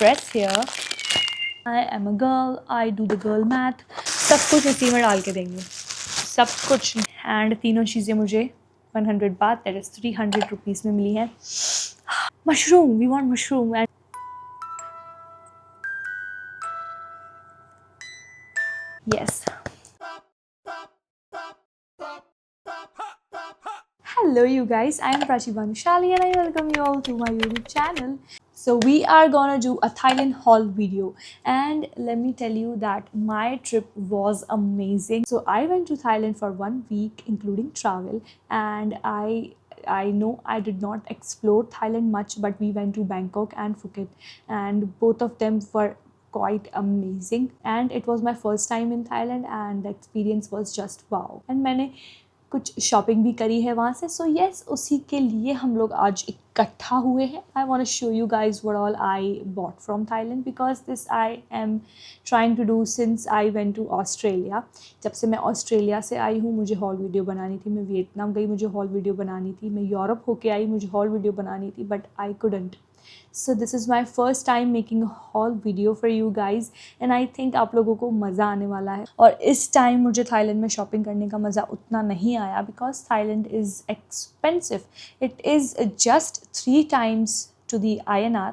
press here. I am a girl, I do the girl math. सब कुछ इसी में डाल के देंगे, सब कुछ. एंड तीनों चीज़ें मुझे 100 बात, दैट इज़ 300 रुपीज़ में मिली हैं. Mushroom, we want mushroom. And yes. Hello you guys, I am Prachi Bhanushali and I welcome you all to my YouTube channel. So we are gonna do a Thailand haul video, and let me tell you that my trip was amazing. So I went to Thailand for 1 week including travel, and I know I did not explore Thailand much, but we went to Bangkok and Phuket, and both of them were quite amazing, and it was my first time in Thailand and the experience was just wow. And मैंने कुछ shopping भी करी है वहाँ से. So yes, उसी के लिए हम लोग आज इकट्ठा हुए हैं. I want to show you guys what all I bought from Thailand, because this I am trying to do since I went to Australia. जब से मैं ऑस्ट्रेलिया से आई हूँ मुझे हॉल वीडियो बनानी थी. मैं वियतनाम गई, मुझे हॉल वीडियो बनानी थी. मैं यूरोप होके आई, मुझे हॉल वीडियो बनानी थी, but I couldn't. So this is my first time making hall video for you guys, and I think आप लोगों को मज़ा आने वाला है. और इस टाइम मुझे थाईलैंड में शॉपिंग करने का मज़ा उतना नहीं आया, because Thailand is expensive. It is just 3 times to the INR,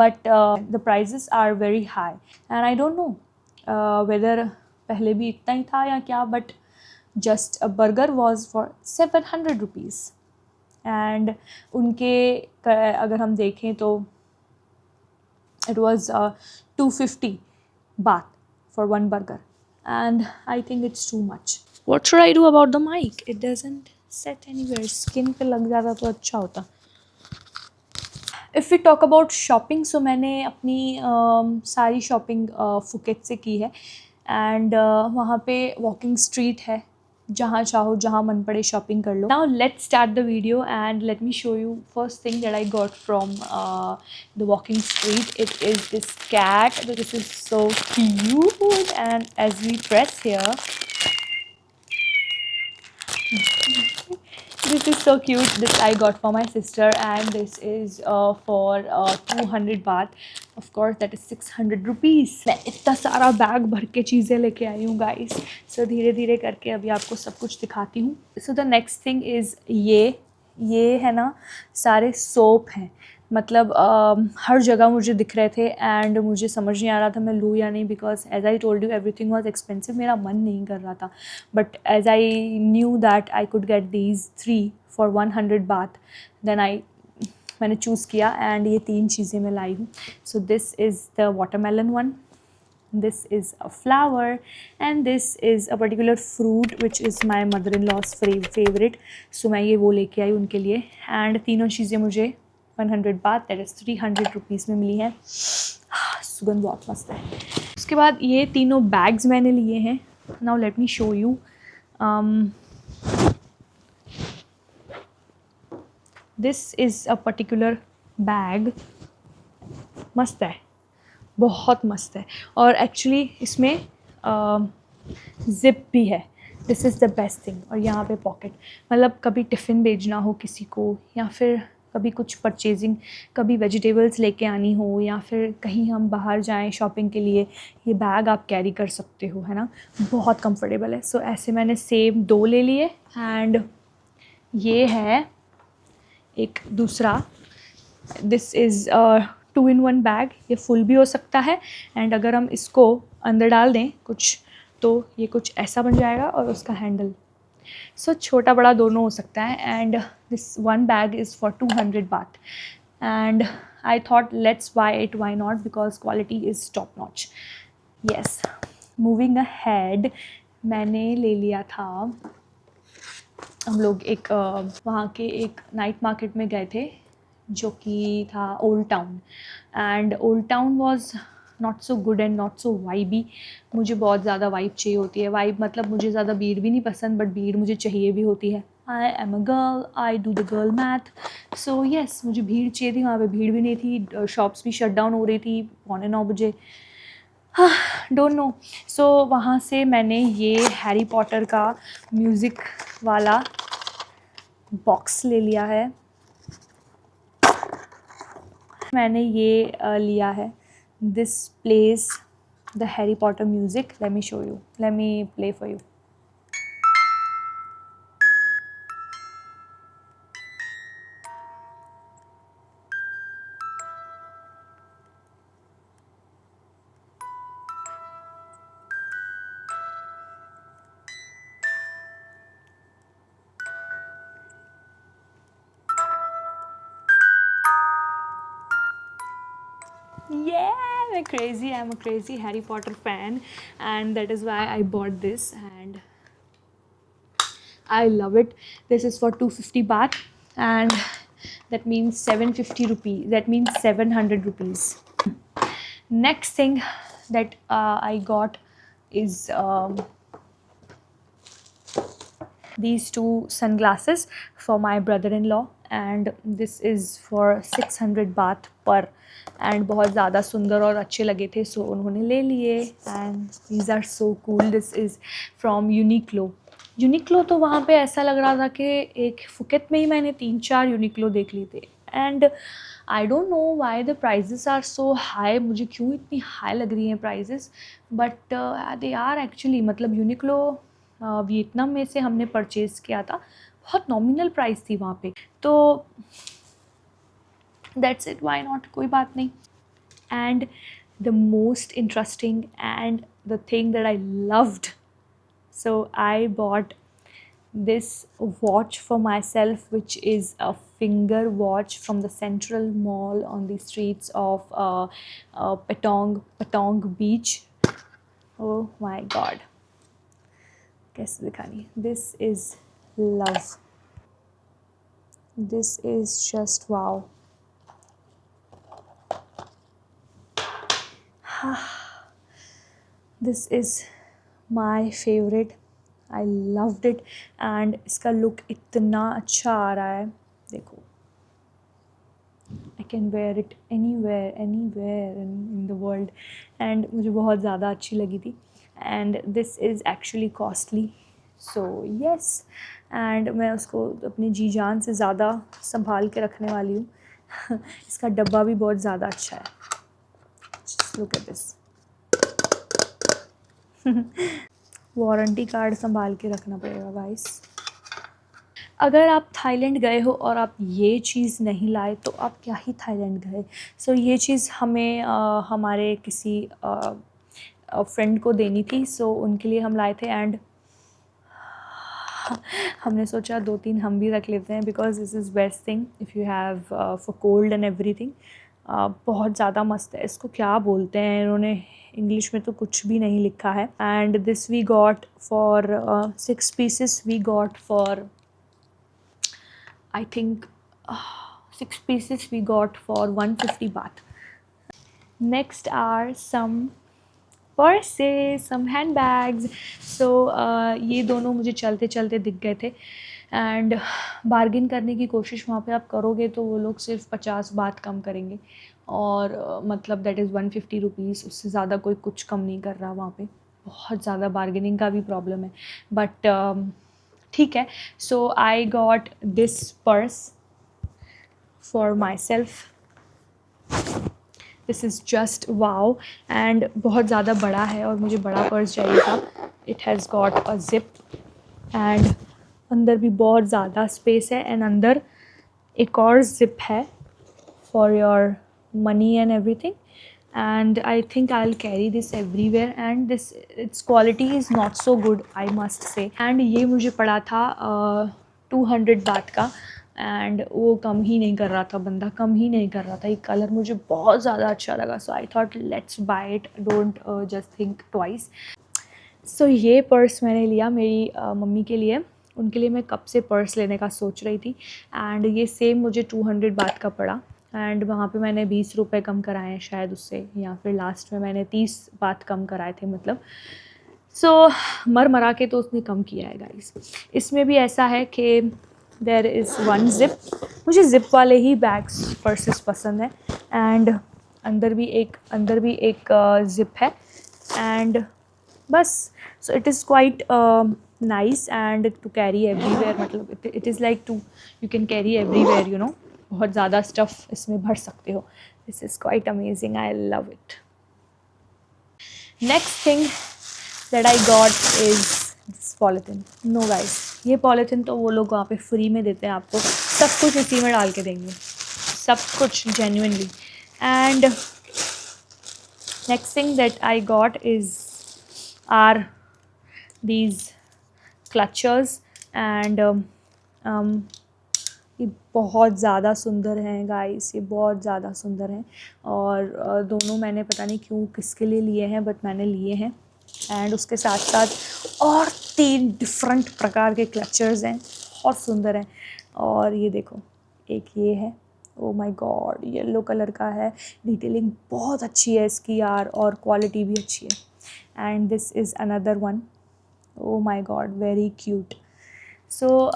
but the prices are very high, and I don't know whether पहले भी इतना ही था या क्या, but just a burger was for 700 rupees. And उनके अगर हम देखें तो it was 250 baht for 1 burger, and I think it's too much. What should I do about the mic? It doesn't set anywhere. Skin पे लग जाता तो अच्छा होता. If we talk about shopping, so मैंने अपनी सारी शॉपिंग फुकेट से की है, एंड वहाँ पे वॉकिंग स्ट्रीट है, जहाँ चाहो जहाँ मन पड़े शॉपिंग कर लो. Now let's start the video and let me show you first thing that I got from the walking street. It is this cat. This is so cute, and as we press here, this is so cute. This I got for my sister, and this is for 200 baht. Of course that is 600 rupees. मैं इतना सारा bag भर के चीज़ें लेके आई हूँ guys. सो धीरे धीरे करके अभी आपको सब कुछ दिखाती हूँ. So the next thing is ये है ना, सारे सोप हैं. मतलब हर जगह मुझे दिख रहे थे, एंड मुझे समझ नहीं आ रहा था मैं लूँ या नहीं, because as I told you everything was expensive. मेरा मन नहीं कर रहा था, but as I knew that I could get these 3 for 100 baht, then मैंने चूज़ किया, एंड ये 3 चीज़ें मैं लाई हूँ. So this is the watermelon one, this is a flower, and this is a particular fruit which is my mother-in-law's favorite. So मैं ये वो लेके आई उनके लिए, एंड तीनों चीज़ें मुझे 100 बात, दैट इज़ 300 रुपीज़ में मिली है. सुगंध बहुत मस्त है. उसके बाद ये तीनों बैग्स मैंने लिए हैं. Now let me show you. This is a particular bag. मस्त है, बहुत मस्त है, और एक्चुअली इसमें ज़िप भी है. This is the best thing. और यहाँ पे पॉकेट, मतलब कभी टिफ़िन भेजना हो किसी को, या फिर कभी कुछ परचेजिंग, कभी वेजिटेबल्स लेके आनी हो, या फिर कहीं हम बाहर जाएं शॉपिंग के लिए, ये बैग आप कैरी कर सकते हो, है ना. बहुत कंफर्टेबल है. सो ऐसे मैंने सेम 2 ले लिए, एंड ये है एक दूसरा. This is 2-in-1 bag. ये फुल भी हो सकता है, एंड अगर हम इसको अंदर डाल दें कुछ, तो ये कुछ ऐसा बन जाएगा, और उसका हैंडल. सो छोटा बड़ा दोनों हो सकता है. And this 1 bag is for 200 baht, and I thought let's buy it, why not, because quality is top notch. Yes, moving ahead, मैंने ले लिया था, हम लोग एक वहाँ के एक नाइट मार्केट में गए थे, जो कि था old town, and old town was not so good and not so vibey. मुझे बहुत ज़्यादा वाइब चाहिए होती है. वाइब मतलब मुझे ज़्यादा भीड़ भी नहीं पसंद, बट भीड़ मुझे चाहिए भी होती है. I am a girl, I do the girl math. So yes, मुझे भीड़ चाहिए थी. वहाँ पे भीड़ भी नहीं थी, शॉप्स भी शट डाउन हो रही थी 9:15 बजे. Don't know. सो वहाँ से मैंने ये हैरी पॉटर का म्यूज़िक वाला बॉक्स ले लिया है. मैंने ये लिया है this plays the Harry Potter music. Let me show you. Let me play for you. Yeah, I'm crazy. I'm a crazy Harry Potter fan, and that is why I bought this, and I love it. This is for 250 baht, and that means 750 rupees. That means 700 rupees. Next thing that I got is these two sunglasses for my brother-in-law, and this is for 600 baht per, and बहुत ज़्यादा सुंदर और अच्छे लगे थे, so उन्होंने ले लिए, and these are so cool. This is from Uniqlo. Uniqlo तो वहाँ पे ऐसा लग रहा था कि एक फुकेट में ही मैंने 3-4 यूनिक्लो देख लिए थे, and I don't know why the prices are so high. मुझे क्यों इतनी हाई लग रही हैं prices, but they are actually, मतलब यूनिक्लो वियतनाम में से हमने परचेज़ किया था, बहुत नॉमिनल प्राइस थी वहाँ पे, तो दैट्स इट, वाई नॉट, कोई बात नहीं. And the most interesting and the thing that I loved, so I bought this watch for myself, which is a finger watch from the Central Mall on the streets of Patong Beach. Oh my god, कैसे दिखानी. This is love. This is just wow. This is my favorite. I loved it, and इसका look इतना अच्छा आ रहा है, देखो. I can wear it anywhere in the world, and मुझे बहुत ज़्यादा अच्छी लगी थी, and this is actually costly, so yes, and मैं उसको अपनी जी जान से ज़्यादा संभाल के रखने वाली हूँ. इसका डब्बा भी बहुत ज़्यादा अच्छा है. Just look at this. Warranty card संभाल के रखना पड़ेगा गाइस. अगर आप थाईलैंड गए हो और आप ये चीज़ नहीं लाए तो आप क्या ही थाईलैंड गए. सो ये चीज़ हमें हमारे किसी फ्रेंड को देनी थी, सो उनके लिए हम लाए थे, एंड हमने सोचा 2-3 हम भी रख लेते हैं, because this is best thing if you have for cold and everything. बहुत ज़्यादा मस्त है. इसको क्या बोलते हैं, इन्होंने इंग्लिश में तो कुछ भी नहीं लिखा है. And this we got for 6 pieces. We got for I think 6 pieces we got for 150 baht. Next are some purses, some handbags. So ये दोनों मुझे चलते चलते दिख गए थे, एंड बार्गिन करने की कोशिश वहाँ पे आप करोगे तो वो लोग सिर्फ 50 बात कम करेंगे, और मतलब दैट इज़ 150 रुपीज़. उससे ज़्यादा कोई कुछ कम नहीं कर रहा वहाँ पे. बहुत ज़्यादा बार्गेनिंग का भी प्रॉब्लम है, बट ठीक है. So I got this purse for myself. This is just wow, and बहुत ज़्यादा बड़ा है और मुझे बड़ा पर्स चाहिए था. It has got a zip, and अंदर भी बहुत ज़्यादा स्पेस है, एंड अंदर एक और जिप है for your money and everything. And I think I'll carry this everywhere, and this its quality is not so good, I must say. And ये मुझे पड़ा था 200 बात का, एंड वो कम ही नहीं कर रहा था, बंदा कम ही नहीं कर रहा था. ये कलर मुझे बहुत ज़्यादा अच्छा लगा, so I thought let's buy it, don't just think twice. So ये पर्स मैंने लिया मेरी मम्मी के लिए. उनके लिए मैं कब से पर्स लेने का सोच रही थी, एंड ये सेम मुझे 200 बात का पड़ा, एंड वहाँ पे मैंने 20 रुपये कम कराए हैं शायद उससे, या फिर लास्ट में मैंने 30 बात कम कराए थे, मतलब. सो मरा के तो उसने कम किया है गाइस. इसमें भी ऐसा है कि देयर इज़ वन जिप. मुझे ज़िप वाले ही बैग्स पर्सेस पसंद है, एंड अंदर भी एक ज़िप है, एंड बस. So it is quite nice and to carry everywhere, मतलब it is like to you can carry everywhere, you know. बहुत ज़्यादा स्टफ़ इसमें भर सकते हो. This is quite amazing, I love it. Next thing that I got is this polythene. No guys, ये polythene तो वो लोग वहाँ पे फ्री में देते हैं आपको, सब कुछ इसी में डाल के देंगे, सब कुछ genuinely. And next thing that I got is are these clutches and ये बहुत ज़्यादा सुंदर हैं गाइस, ये बहुत ज़्यादा सुंदर हैं. और दोनों मैंने पता नहीं क्यों किसके लिए लिए हैं, बट मैंने लिए हैं. एंड उसके साथ साथ और 3 डिफरेंट प्रकार के क्लचर्स हैं, बहुत सुंदर हैं. और ये देखो, एक ये है, oh my God, yellow colour का है. डिटेलिंग बहुत अच्छी है इसकी यार, और क्वालिटी भी अच्छी है. And this is another one. Oh my God, very cute. So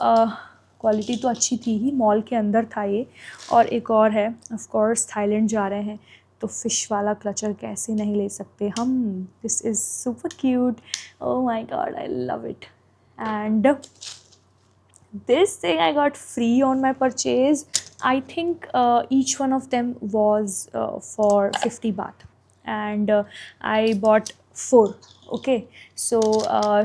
quality तो अच्छी थी ही, मॉल के अंदर था ये. और एक और है, ऑफ कोर्स थाईलैंड जा रहे हैं तो फ़िश वाला क्लचर कैसे नहीं ले सकते हम. This is super cute. Oh my God, I love it. And this thing I got free on my purchase. I think each one of them was for 50 baht, and I bought 4. Okay, so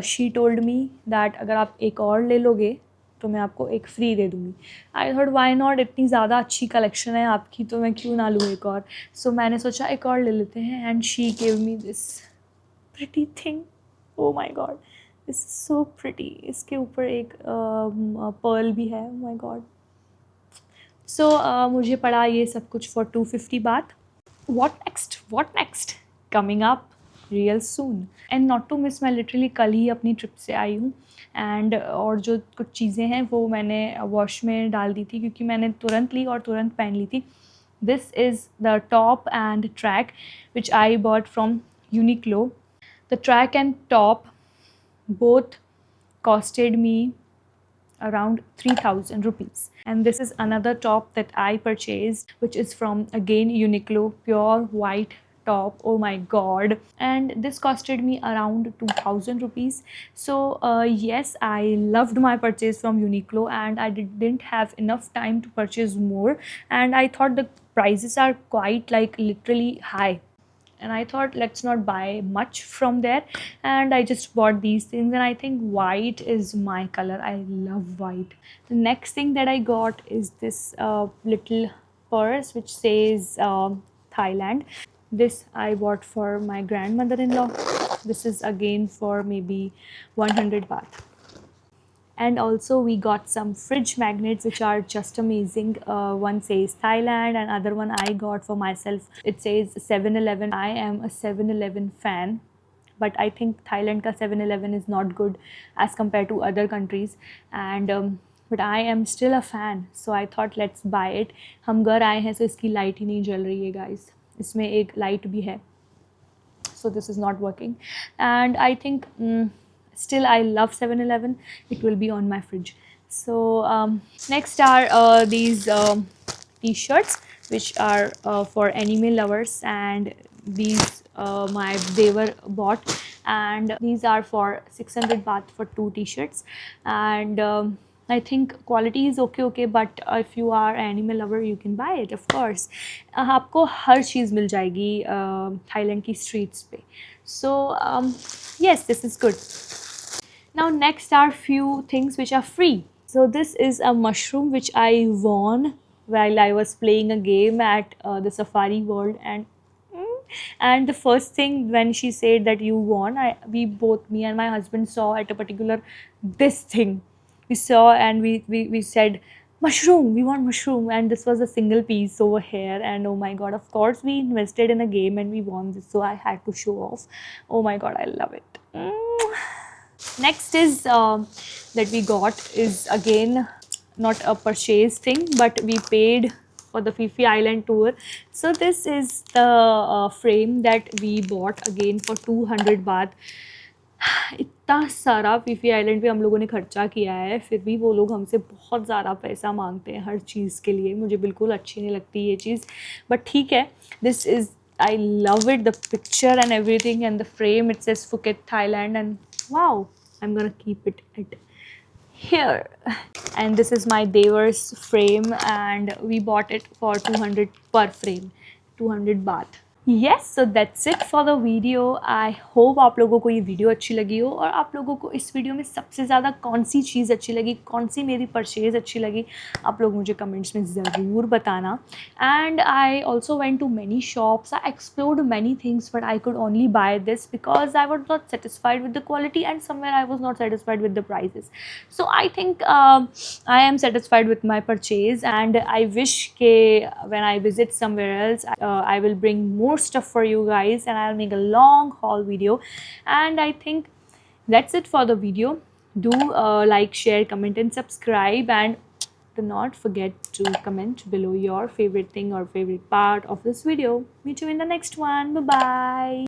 she told me that अगर आप एक और ले लोगे तो मैं आपको एक फ्री दे दूँगी. आई थॉट वाई नॉट, इतनी ज़्यादा अच्छी कलेक्शन है आपकी तो मैं क्यों ना लूँ एक और. सो मैंने सोचा एक और ले लेते हैं. And she gave me this pretty thing. Oh my god, this is so pretty. इसके ऊपर एक पर्ल भी है. माई गॉड. सो मुझे पड़ा ये सब कुछ for 250 baht. What next coming up real soon. And not to miss, मैं लिटरली कल ही अपनी ट्रिप से आई हूँ. एंड और जो कुछ चीज़ें हैं वो मैंने वॉश में डाल दी थी, क्योंकि मैंने तुरंत ली और तुरंत पहन ली थी. This is the top and track which I bought from Uniqlo. The track and top both costed me around 3000 rupees. And this is another top that I purchased, which is from again Uniqlo, pure white top. Oh my god. And this costed me around 2000 rupees. So yes, I loved my purchase from Uniqlo, and I didn't have enough time to purchase more. And I thought the prices are quite like literally high, and I thought let's not buy much from there. And I just bought these things, and I think white is my color. I love white. The next thing that I got is this little purse which says Thailand. This I bought for my grandmother-in-law. This is again for maybe 100 baht. And also we got some fridge magnets which are just amazing. One says Thailand, and other one I got for myself, it says 7-Eleven. I am a 7-Eleven fan, but I think Thailand ka 7-Eleven is not good as compared to other countries. And but I am still a fan, so I thought let's buy it. हम घर आए हैं, so इसकी light ही नहीं जल रही है guys. इसमें एक लाइट भी है, so this is not working. And I think still I love 7-Eleven. It will be on my fridge. So next are these t-shirts which are for anime lovers, and these they were bought, and these are for 600 baht for 2 t-shirts. And I think quality is okay, but if you are an anime lover you can buy it, of course. आपको हर चीज़ मिल जाएगी Thailand की streets पे. So yes, this is good. Now next are few things which are free. So this is a mushroom which I won while I was playing a game at the Safari World. And the first thing when she said that you won, me and my husband saw at a particular this thing. We saw and we said mushroom, we want mushroom, and this was a single piece over here. And oh my god, of course we invested in a game and we won this, so I had to show off. Oh my god, I love it. Next is that we got is again not a purchase thing, but we paid for the Phi Phi Island tour. So this is the frame that we bought again for 200 baht. इतना सारा Phi Phi island पे हम लोगों ने खर्चा किया है, फिर भी वो लोग हमसे बहुत ज़्यादा पैसा मांगते हैं हर चीज़ के लिए. मुझे बिल्कुल अच्छी नहीं लगती ये चीज़, बट ठीक है. This is, I love it, the picture and everything, and the frame it says Phuket Thailand, and wow, I'm gonna keep it at here. And this is my Devar's frame, and we bought it for 200 per frame, 200 baht. Yes, so that's it for the video. I hope आप लोगों को ये video अच्छी लगी हो, और आप लोगों को इस वीडियो में सबसे ज़्यादा कौन सी चीज़ अच्छी लगी, कौन सी मेरी परचेज़ अच्छी लगी, आप लोग मुझे कमेंट्स में ज़रूर बताना. And I also went to many shops, I explored many things, but I could only buy this because I was not satisfied with the quality and somewhere I was not satisfied with the prices. So I think I am satisfied with my purchase, and I wish ke when I visit somewhere else, I will bring more stuff for you guys, and I'll make a long haul video. And I think that's it for the video. Do like, share, comment, and subscribe, and do not forget to comment below your favorite thing or favorite part of this video. Meet you in the next one. Bye bye.